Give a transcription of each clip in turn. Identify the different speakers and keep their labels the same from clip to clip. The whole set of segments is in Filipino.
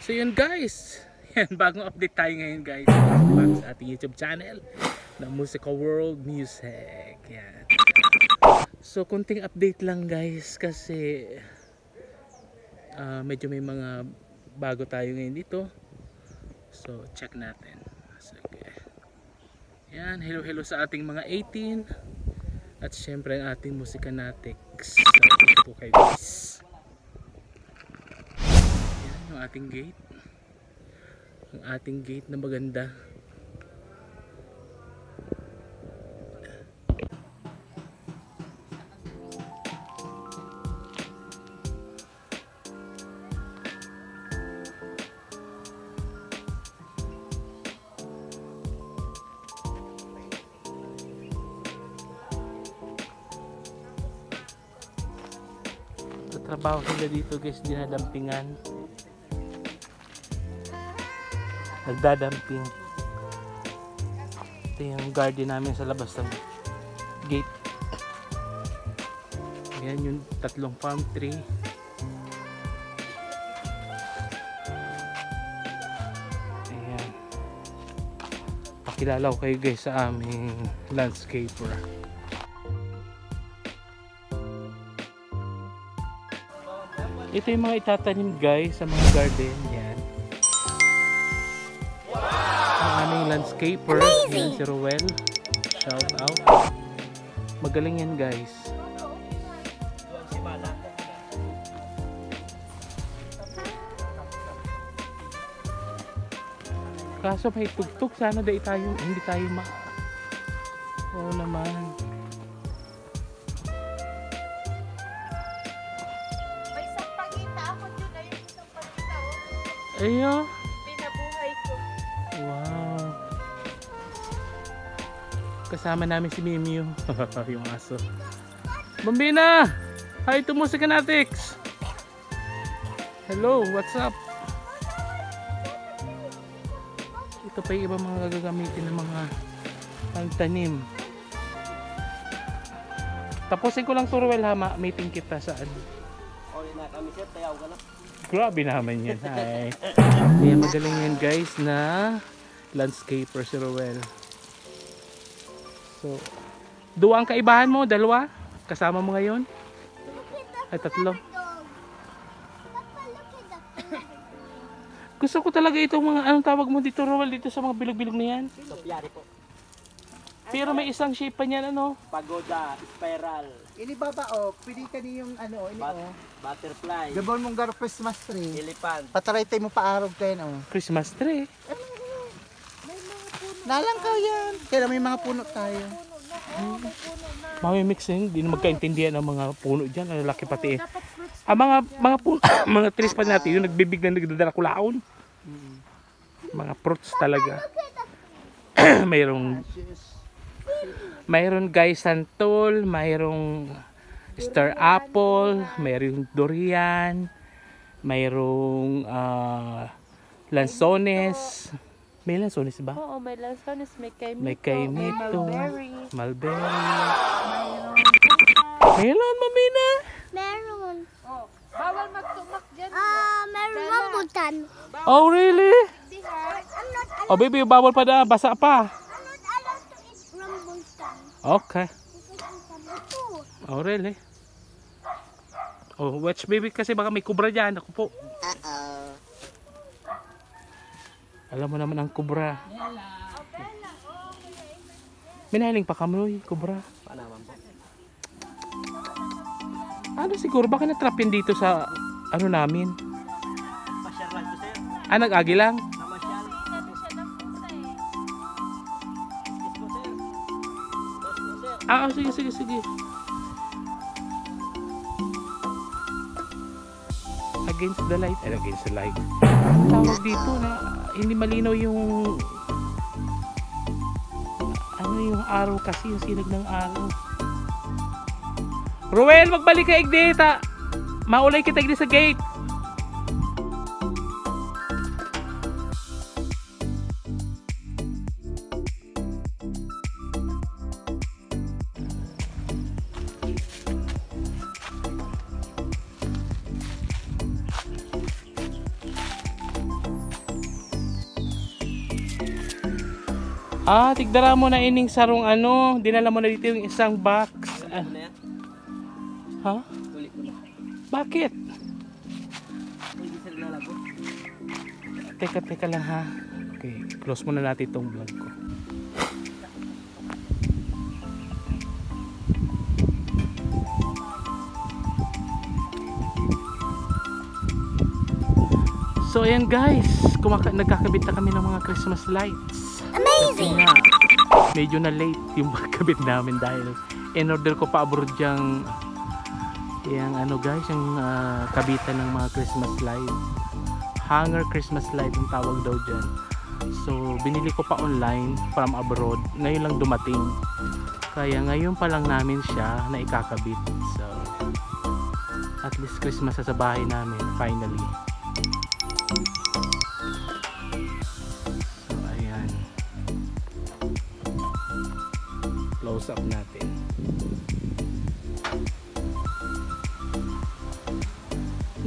Speaker 1: So yun guys, yan, bagong update tayo ngayon guys. Bago sa ating YouTube channel na Musical World Music. Yan. So kunting update lang guys kasi medyo may mga bago tayo ngayon dito. So check natin. Sige. Yan, hello sa ating mga 18 at syempre ang ating Musicanatics. So ito po kayo guys. Yan yung ating gate. Ang ating gate na maganda. Trabaho sila dito guys, dinadampingan, nagdadamping. Ito yung garden namin sa labas ng gate. Ayan yung tatlong palm tree. Ayan, pakilala ko kayo guys sa aming landscaper. Ito yung mga itatanim guys sa mga garden. Yan. Ang aming landscaper. Yan si Ruel. Shout out. Magaling yan guys. Kaso may tugtog. Sana hindi tayo Oo naman. Ayo.
Speaker 2: Pinabuhay ko.
Speaker 1: Wow. Kasama namin si Mimiu. Yung aso. Bambina! Hi to Musicanatics! Hello, what's up? Ito pa yung ibang mga gagamitin ng mga pagtanim. Tapusin ko lang Ruel ha, meeting kita saan.
Speaker 3: Okay na kami sir, tayaw ka na.
Speaker 1: Grabe naman yun. Hi. Kaya magaling yan guys na landscaper si Ruel. So, duwa ang kaibahan mo? Dalawa? Kasama mo ngayon? Ay, tatlo. Gusto ko talaga itong mga, anong tawag mo dito Ruel? Dito sa mga bilog-bilog na yan?
Speaker 3: Topiary po.
Speaker 1: Pero may isang shape pa niyan ano?
Speaker 3: Pagoda, spiral.
Speaker 4: Ini baba pili ka niyong ano, ini
Speaker 3: Butterfly.
Speaker 4: Gabon mong gar Christmas tree.
Speaker 3: Elephant.
Speaker 4: Pataray mo paarog kayo
Speaker 1: Christmas tree.
Speaker 4: Nalangkaw yan. Kaya may mga puno tayo.
Speaker 1: Mamimixing, di na magkaintindihan ang mga puno dyan. Ang laki pati eh. Ang mga puno, mga trees pa natin, yung nagbibig na nagdadrakulaon. Mga fruits talaga. Mayroong guys santol, mayroong star apple, mayroong durian, mayroong lansones. May lansones ba?
Speaker 2: Oo, may lansones, may kaimito,
Speaker 1: May kaimito, mulberry.
Speaker 2: Meron,
Speaker 1: Mamina?
Speaker 5: Meron.
Speaker 2: Oh, bawal magtumak dyan.
Speaker 5: Meron rambutan.
Speaker 1: Oh, really? Oh, baby, bawal pa na. Basa pa.
Speaker 5: I'm not allowed to eat rambutan.
Speaker 1: Okay.
Speaker 5: Ito.
Speaker 1: Oh, really? Oh, watch baby kasi baka may kubra dyan. Ako po. Alam mo naman ang kubra. Minaling pa kami, kubra.
Speaker 3: Panaman po.
Speaker 1: Ano siguro, baka natrapin dito sa ano namin.
Speaker 3: Masyal lang to sir.
Speaker 1: Nag-agi lang.
Speaker 3: Namasyal. Kiss mo sir. Kiss mo sir.
Speaker 1: Sige. Against the light. Against the light. Tawag dito na hindi malinaw yung yung araw kasi, yung sinag ng araw. Ruel, magbalik ka igdita. Maulay kita igdi sa gate. Tigdara mo na ining sarong ano. Dinala mo na dito yung isang box.
Speaker 3: Ano na yan?
Speaker 1: Ha?
Speaker 3: Huli ko na.
Speaker 1: Bakit?
Speaker 3: Hindi sila nalago.
Speaker 1: Teka lang ha. Okay, close muna natin itong vlog ko. So ayan guys, nagkakabit na kami ng mga Christmas lights. Amazing! Kasi nga, medyo na late yung pagkabit namin dahil in order ko pa abroad yung ano guys, yung kabitan ng mga Christmas light. Hanger Christmas light yung tawag daw dyan. So binili ko pa online from abroad. Ngayon lang dumating. Kaya ngayon pa lang namin siya na ikakabit. So at least Christmas sa bahay namin finally. So ayan. Close up natin.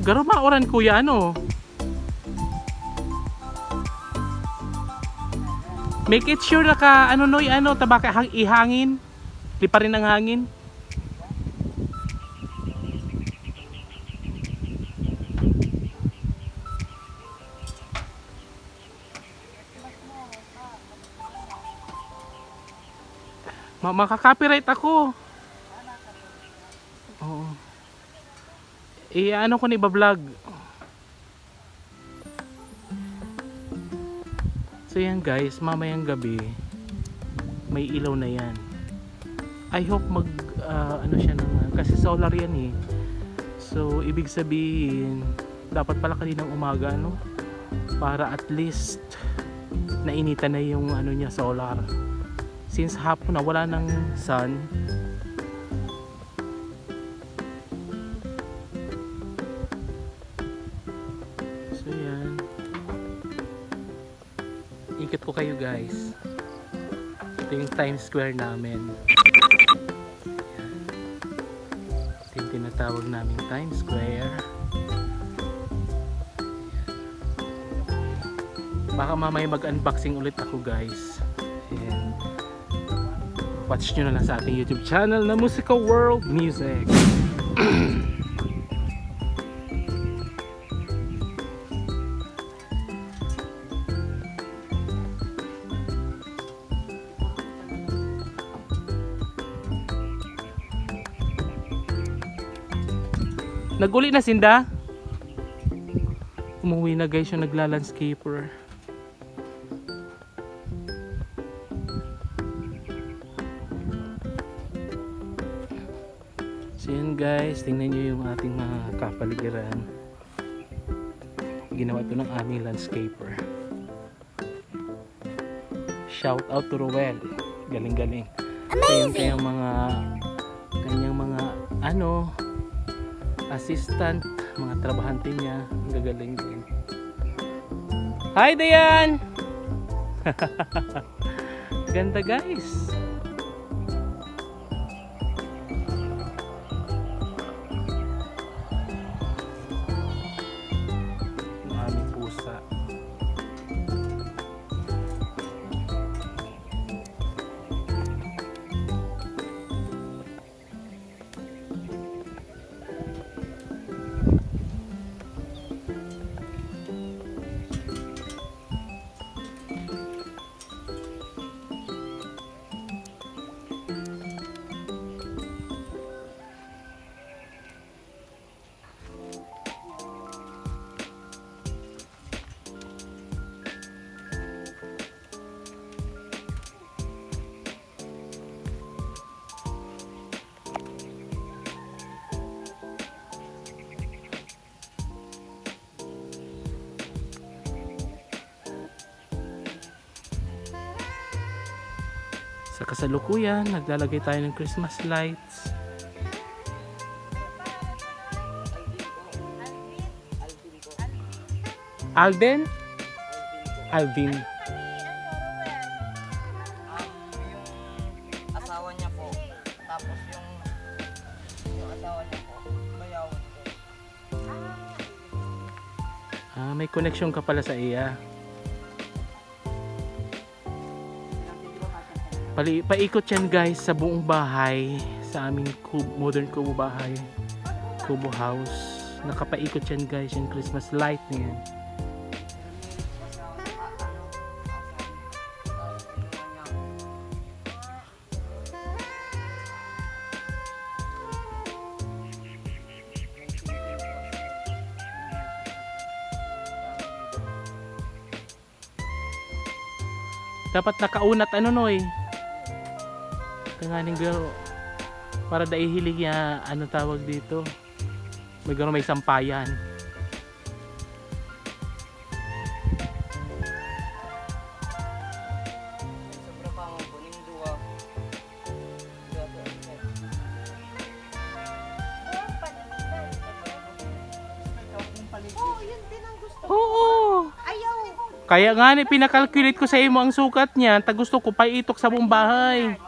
Speaker 1: Garo maoran kuya ano? Make it sure na ka ano noy ano tabaka ihangin. Liparin ang hangin. Makaka-copyright ako. Oo. Ano ko ni ba-vlog? So yan guys, mamayang gabi may ilaw na yan. I hope ano siya naman kasi solar yan eh. So ibig sabihin dapat pala kaninang umaga no para at least nainitan na yung ano niya solar. Since hapon na wala ng sun. So yan. Ikot ko kayo guys. Ito yung Times Square namin. Yan. Ito yung tinatawag namin Times Square. Yan. Baka mamaya mag-unboxing ulit ako guys. And watch nyo na lang sa ating YouTube channel na Musical World Music. Naguli na Sinda? Umuwi na guys yung nagla-landscaper. So yun guys, tingnan nyo yung ating mga kapaligiran. Ginawa ito ng aming landscaper. Shout out to Ruel. Galing-galing. So yun kayang kanyang mga assistant, mga trabahante niya. Ang gagaling din. Hi Dayan! Ganda guys. Sa kasalukuyan, naglalagay tayo ng Christmas lights. Alden? Alvin.
Speaker 6: Yung asawa niya po. Tapos yung asawa niya po. Bayawan ko.
Speaker 1: May connection ka pala sa iya. Paikot yan guys sa buong bahay, sa aming modern kubo bahay, kubo house. Nakapaikot yan guys, yung Christmas light na yan. Dapat nakaunat ano noy. Tanganing girl para daihilig ya ano tawag dito. May gano'n may sampayan.
Speaker 6: Sobra pa mo kuning duwa.
Speaker 2: Oh, yun din ang gusto.
Speaker 1: Oo.
Speaker 2: Ayaw.
Speaker 1: Kaya nga ni pinakalculate ko sa imo ang sukat niya. Ta gusto ko paitok sa buong bahay.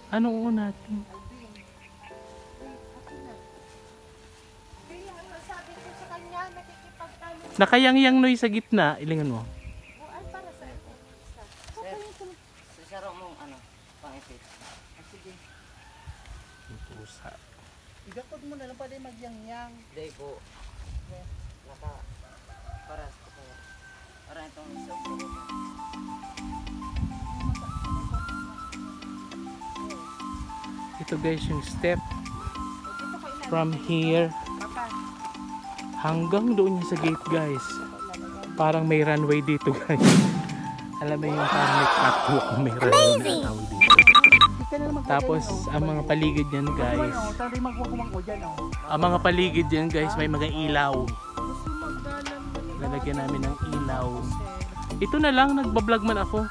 Speaker 1: Anong natin?
Speaker 2: Kaya ang sabi ko sa kanya, nakikipagtalo.
Speaker 1: Nakayangyang noy sa gitna. Ilingan mo.
Speaker 2: Ay, para sa ito.
Speaker 6: Sisaro mong ano, pang-ipit.
Speaker 4: Sige.
Speaker 1: Pusa.
Speaker 4: Igapod mo na lang pala magyang-yang.
Speaker 6: Hindi po. Paras ko kaya. Para itong isa.
Speaker 1: Ito guys yung step from here hanggang doon yung sa gate guys. Parang may runway dito guys. Alam mo yung parang may catwalk, may runway na tawag dito. Tapos ang mga paligid yan guys, ang mga paligid yan guys may mga ilaw. Lalagyan namin ng ilaw. Ito na lang, nagbablog man ako.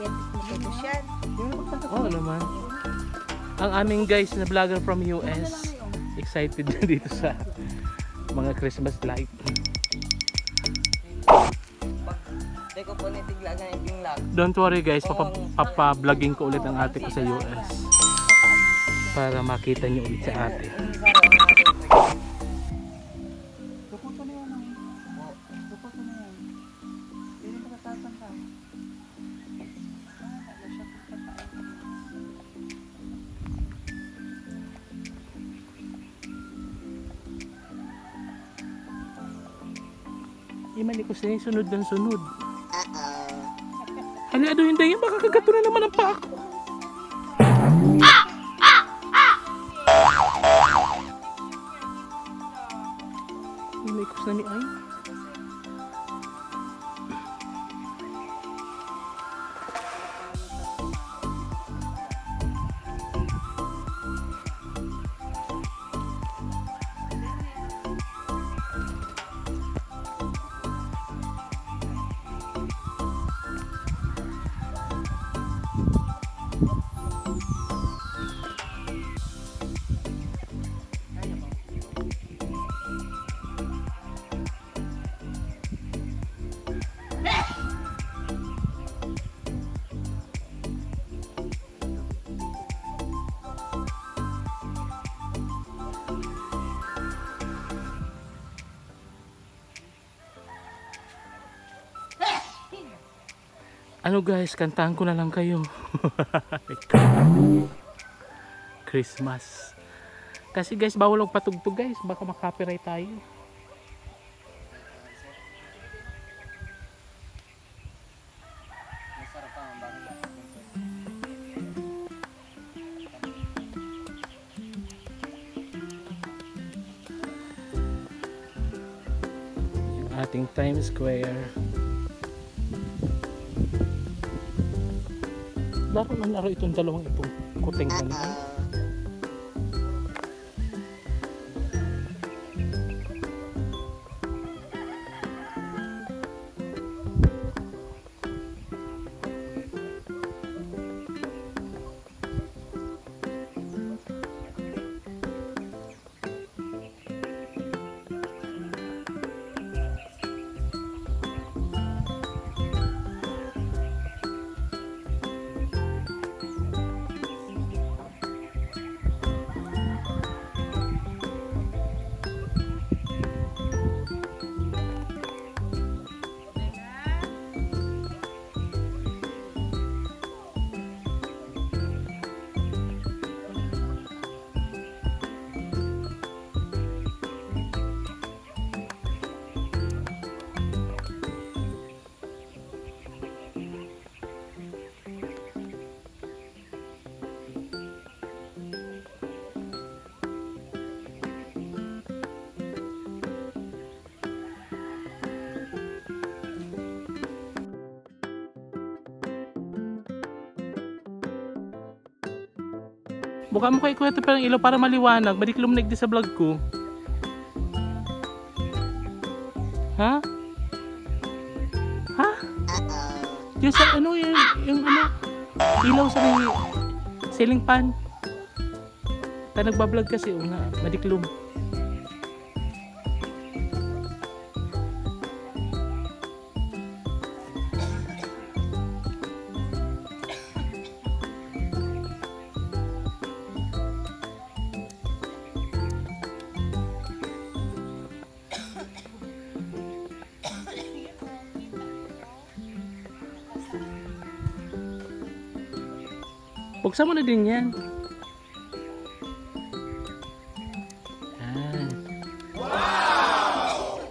Speaker 2: Yan, mo yan.
Speaker 1: Oo naman. Ang aming guys na vlogger from US, excited na dito sa mga Christmas light.
Speaker 6: Hindi ko po nitiglagan yung lag.
Speaker 1: Don't worry guys, papa-vlogging ko ulit ang ate ko sa US para makita nyo ulit sa ate.
Speaker 4: Tuputo na yan. Tuputo na yan. Hindi ka natatangka.
Speaker 1: Imali ko sa'yo, sunod ng sunod. Hala, ado hindi yan, baka kagato na naman ang paa ko. Imali ko sa ni ay. Ano guys, kantahan ko na lang kayo. Christmas. Kasi guys, bawal ang patugtog guys, baka makapiright tayo.
Speaker 6: Masarap pa ang bagay.
Speaker 1: Yung ating Times Square. Laro na laro itong dalawang itong kuting na nito. Buka mo kay kuya ito parang ilaw para maliwanag. Madiklom na di sa vlog ko. Ha? Ha? Yung sa ano yung ano? Ilaw sa may ceiling fan. Tayo nagbablog kasi nga madiklom. Buksan mo na din yan.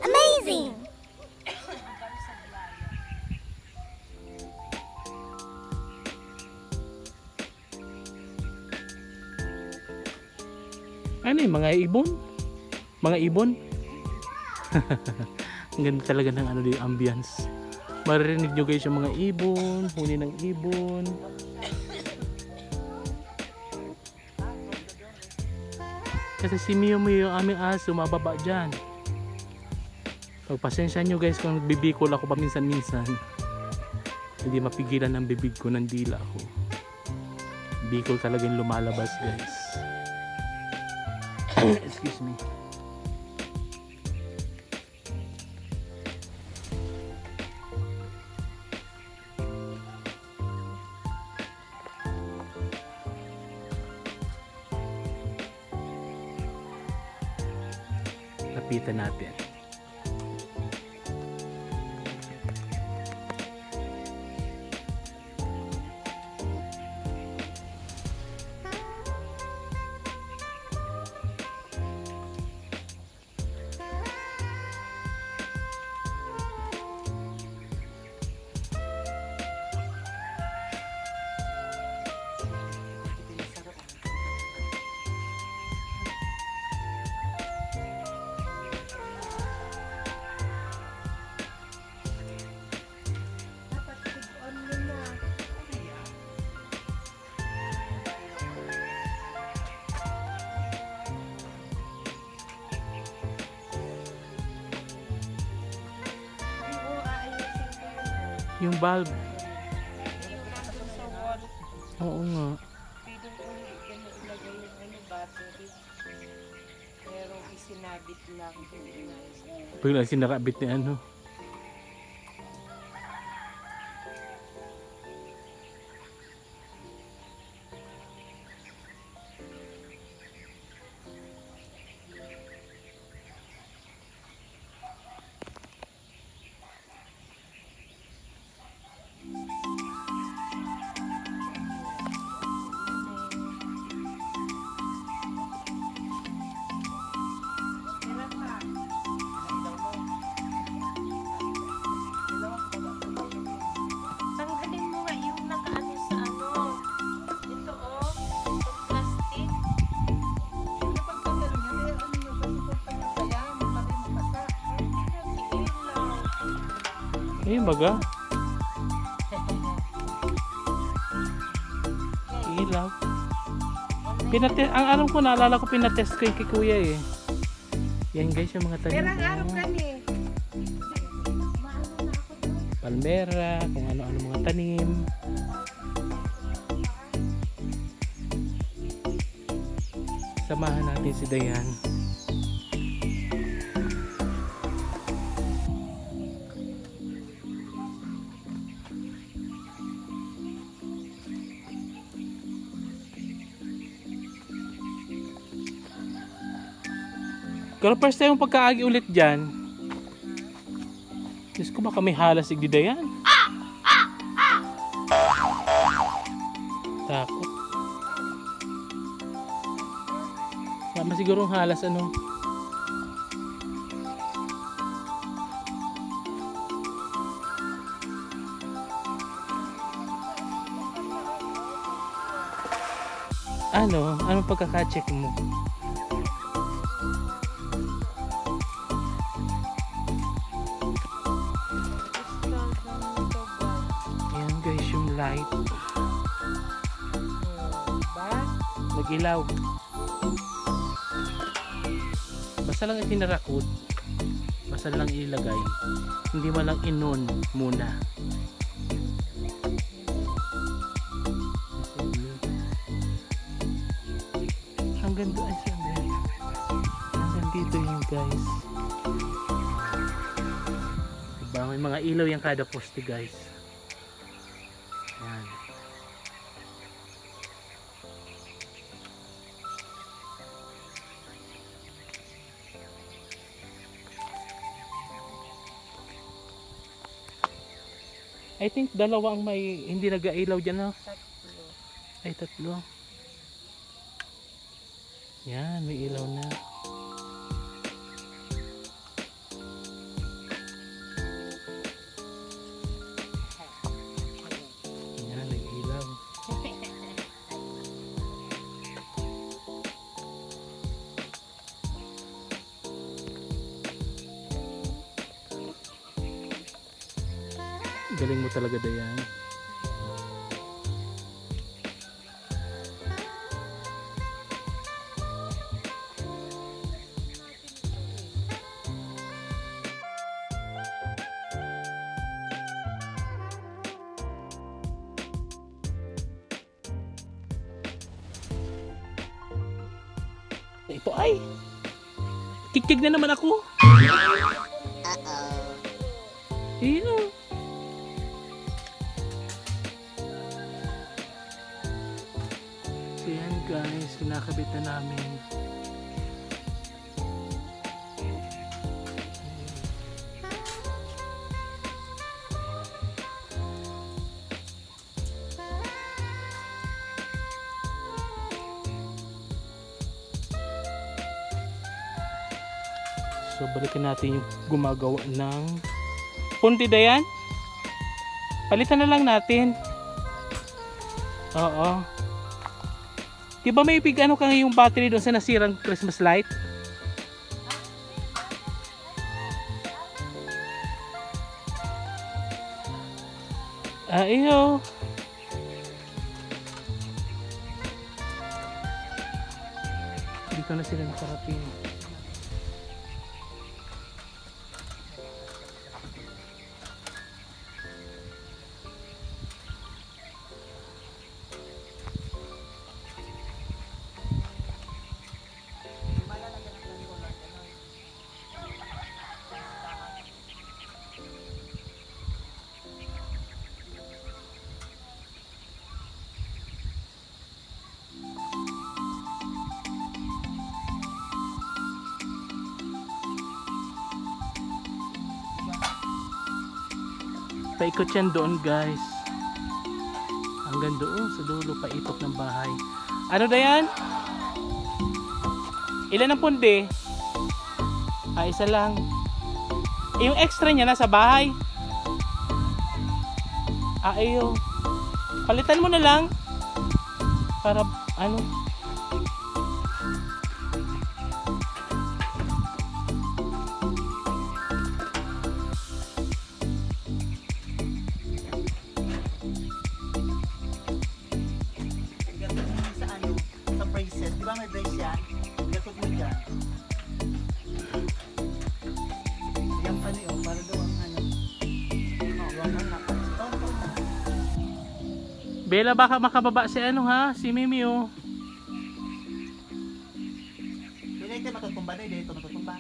Speaker 5: Amazing!
Speaker 1: Ano yung mga ibon? Mga ibon? Ang ganda talaga ng ano yung ambience. Maririnig nyo guys yung mga ibon, huni ng ibon. Kasi si Mio yung aming aso, mababa dyan. Pagpasensya nyo guys kung nagbibikol ako paminsan-minsan. Hindi mapigilan ang bibig ko ng dila ko. Bikol talaga yung lumalabas guys. Excuse me. Lapitan natin. Yung bulb. Oo nga.
Speaker 2: Pwedeng ulit ka na ilagay yung ano, battery. Pero isinabit lang.
Speaker 1: Bigla sinakabit ni ano.
Speaker 2: Tanggalin mo nga yung nakaano sa ano. Ito oh, plastic.
Speaker 4: Yung pagtanggal niya, kaya ano nyo, pasuportan nyo pa yan. Pati mo kasa.
Speaker 2: Hindi lang.
Speaker 1: Ayun baga. Ilaw. Ang alam ko, naalala ko pinatest ko yung kay kuya eh. Yan guys yung mga tanim.
Speaker 2: Pero ang araw ka ni.
Speaker 1: Palmera, kung ano-ano mga tanim. Samahan natin si Dayan. Pero first time yung pagkaagi ulit dyan. Diyos ko, baka may halas si Dayan. Takot. Tama sigurong halas ano. Anong pagkaka-check mo? Ayan guys yung light. mag-ilaw. Basta lang itinarakod, basta lang ilagay, hindi man lang inon muna. Hanggang doon, hanggang dito yun guys. Diba, may mga ilaw yung kada poste guys. Ayan. I think dalawa ang may hindi nag-ailaw dyan, no?
Speaker 2: Tatlo.
Speaker 1: Ay, tatlo. Yan, may ilaw na. Yan, nag-ilaw. Galing mo talaga, Dayan. Ito ay kikig na naman ako. Iyo. So yan guys, kinakabit na namin. So balikan natin yung gumagawa ng punti, Dayan. Palitan na lang natin. Oo. Diba may ano ka yung battery doon sa nasirang Christmas light? Iyo. Dito na sila nakarating. Paikot yan doon guys. Hanggang doon sa dulo, paikot ng bahay. Ano na yan? Ilan ang pundi? Isa lang. Yung extra niya nasa bahay. Iyo. Palitan mo na lang. Para ano?
Speaker 4: Di ba may brace yan? Gatot mo dyan. Yan pa niyo, para daw ang ano. Yung anak.
Speaker 1: Bella, baka makababa si ano ha? Si Mimi oh.
Speaker 4: Hindi ito matutumba na, hindi ito matutumba.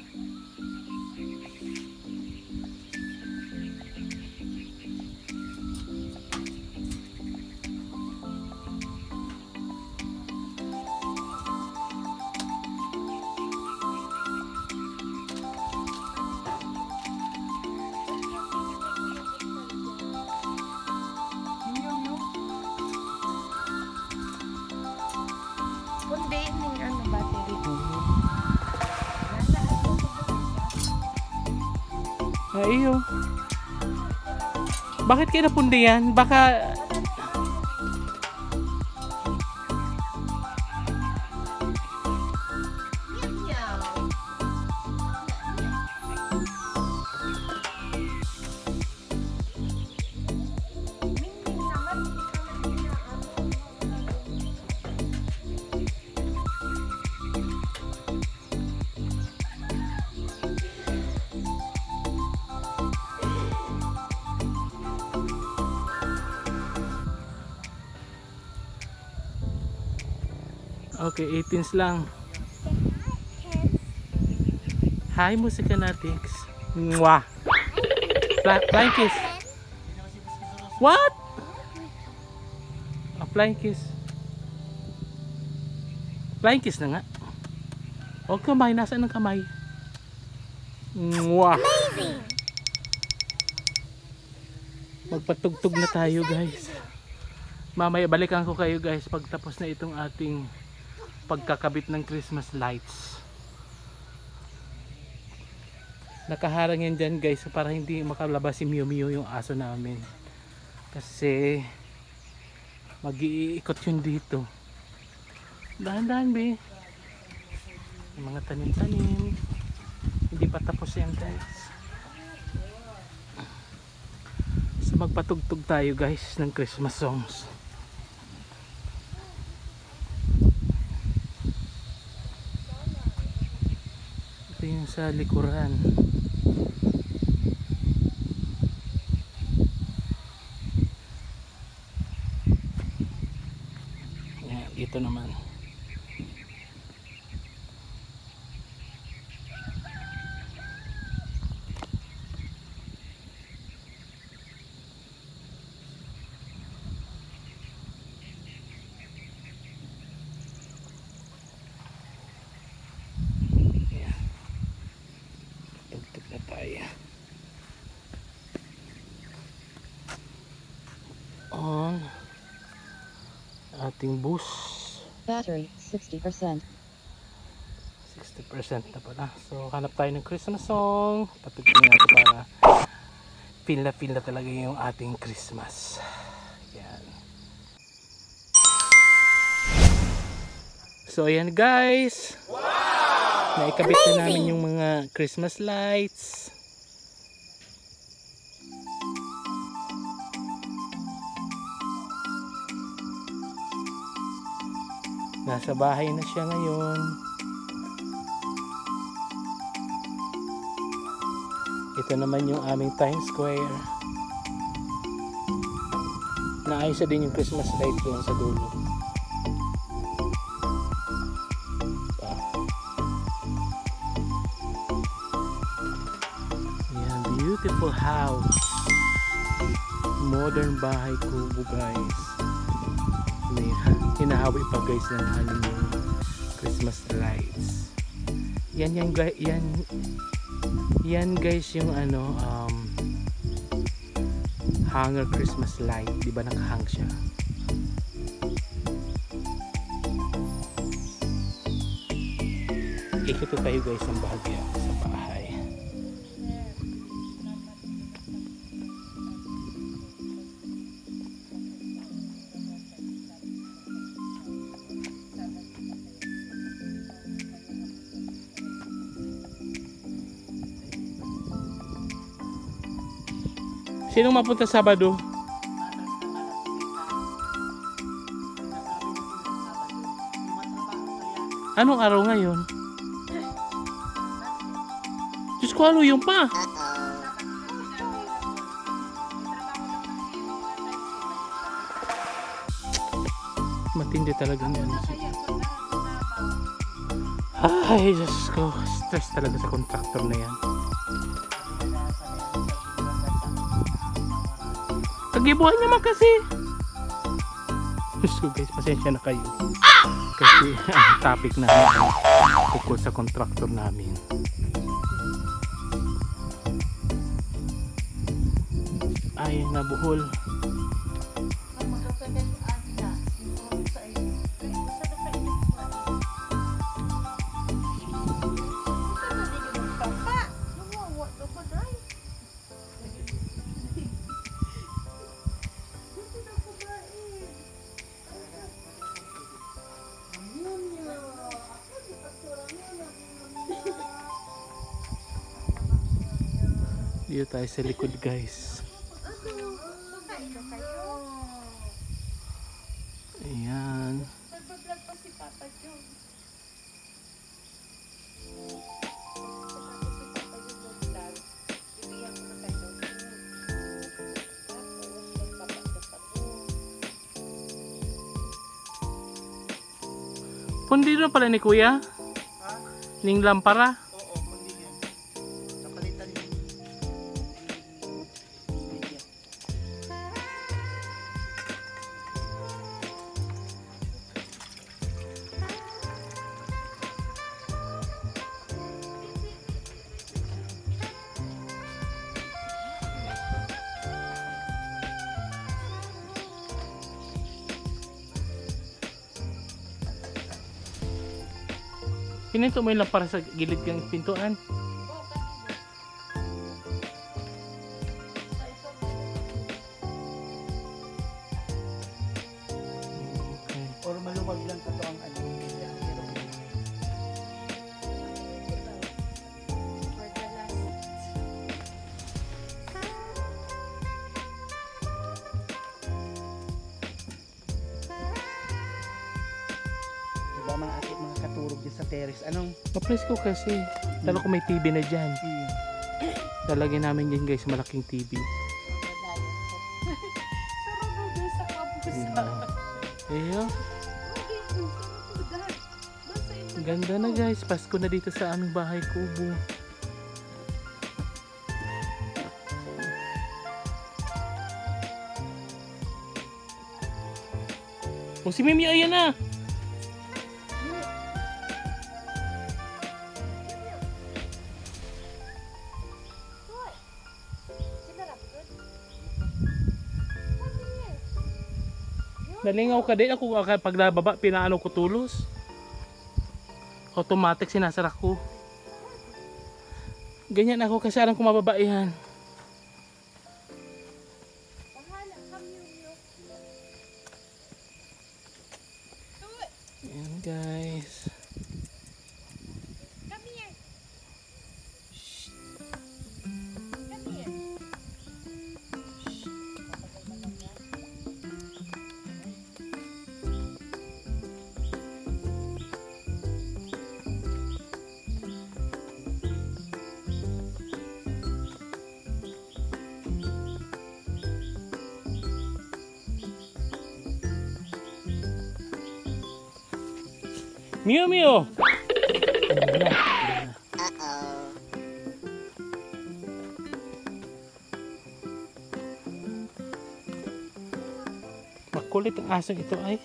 Speaker 2: Kundi yung ano, battery.
Speaker 1: Iyo. Bakit kayo napundi yan? Baka Okay, 18s lang. Hi, musika natics. Mwah! Flying kiss. What? A flying kiss. Flying kiss na nga. O kamay, nasaan ang kamay? Mwah! Magpatugtog na tayo guys. Mamaya balikan ko kayo guys pagtapos na itong ating pagkakabit ng Christmas lights. Nakaharang yan dyan guys para hindi makalabas si Mew Mew yung aso namin. Kasi mag-iikot yun dito. Dahan-dahan be. Yung mga tanim-tanim. Hindi pa tapos yan guys. So magpatugtog tayo guys ng Christmas songs. Ito yung sa likuran. Yan, dito naman. On ating bus.
Speaker 7: Battery 60%.
Speaker 1: 60% na pala. So hanap tayo ng Christmas song. Patugtog natin para feel na talaga yung ating Christmas. Yan. So ayan guys. Wow! Naikabit na namin yung mga Christmas lights. Nasa bahay na siya ngayon. Ito naman yung aming Times Square. Naayos din yung Christmas light doon sa dulo. Yan, beautiful house. Modern bahay kubo guys. May hinahawi pa guys ng aming yung Christmas lights. Yan guys yung ano hanger Christmas light, di ba nakahang siya? Ikot tayo guys ng bahagya sa bahay. Sinong mapunta Sabado? Anong araw ngayon? Diyos ko, ano yung pa? Matindi talaga yan. Ay, Diyos ko. Stress talaga sa contractor na yan. Kagibuhan naman kasi. Diyos ko guys, pasensya na kayo. Kasi ang topic namin tungkol sa contractor namin. Ay, nabuhol. Dito tayo sa likod guys. Ayan. Pundi na pala ni Kuya?
Speaker 4: Ha?
Speaker 1: Ning lampara?
Speaker 4: Oo, kundi yan. Napalitan yun.
Speaker 1: Pininto mo yung lampara sa gilid ng pintuan. Okay.
Speaker 4: Or maluwag lang ito ang ano. Pero
Speaker 2: For the last.
Speaker 4: diba mga ate, mga katurog dyan sa terrace. Anong?
Speaker 1: Ma-press ko kasi. Talo ko may TV na dyan. Lalagyan namin dyan guys, malaking TV.
Speaker 2: Sarap
Speaker 1: Eyo. Ganda na guys, Pasko na dito sa aming bahay kubo. Oh, si Mimi, ayan na! Nalingaw ka din ako pag nababa, pinaano ko tulos. Automatic sinasarak ko. Ganyan ako kasi alam ko mababa yan. Ayan guys.
Speaker 2: Come here. Come here.
Speaker 1: Mew Mew! Makulit ang aso ito ay.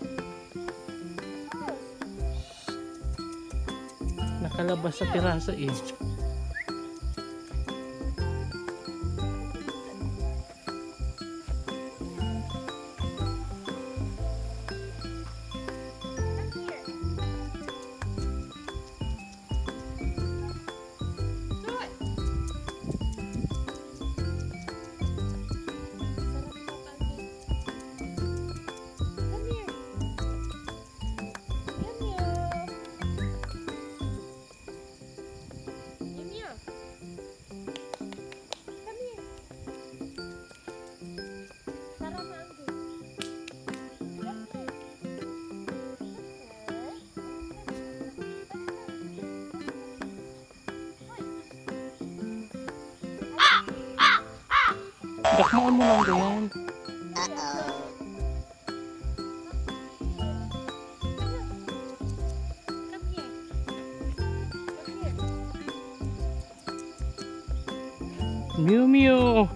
Speaker 1: Nakalabas sa terasa eh. Dakmaan mo lang ganyan.
Speaker 2: Come here. Come here.
Speaker 1: Mew Mew!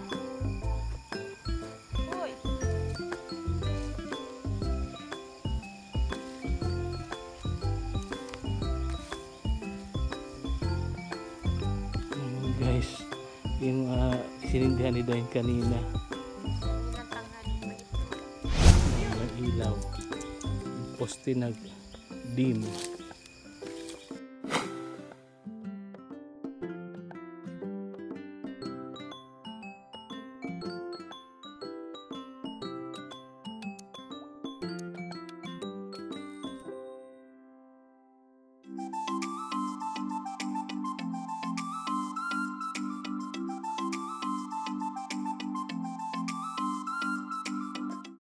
Speaker 2: Boy.
Speaker 1: Guys, yung sinindihan ni Doyn kanina. Yung ilaw. Yung poste nag-dim.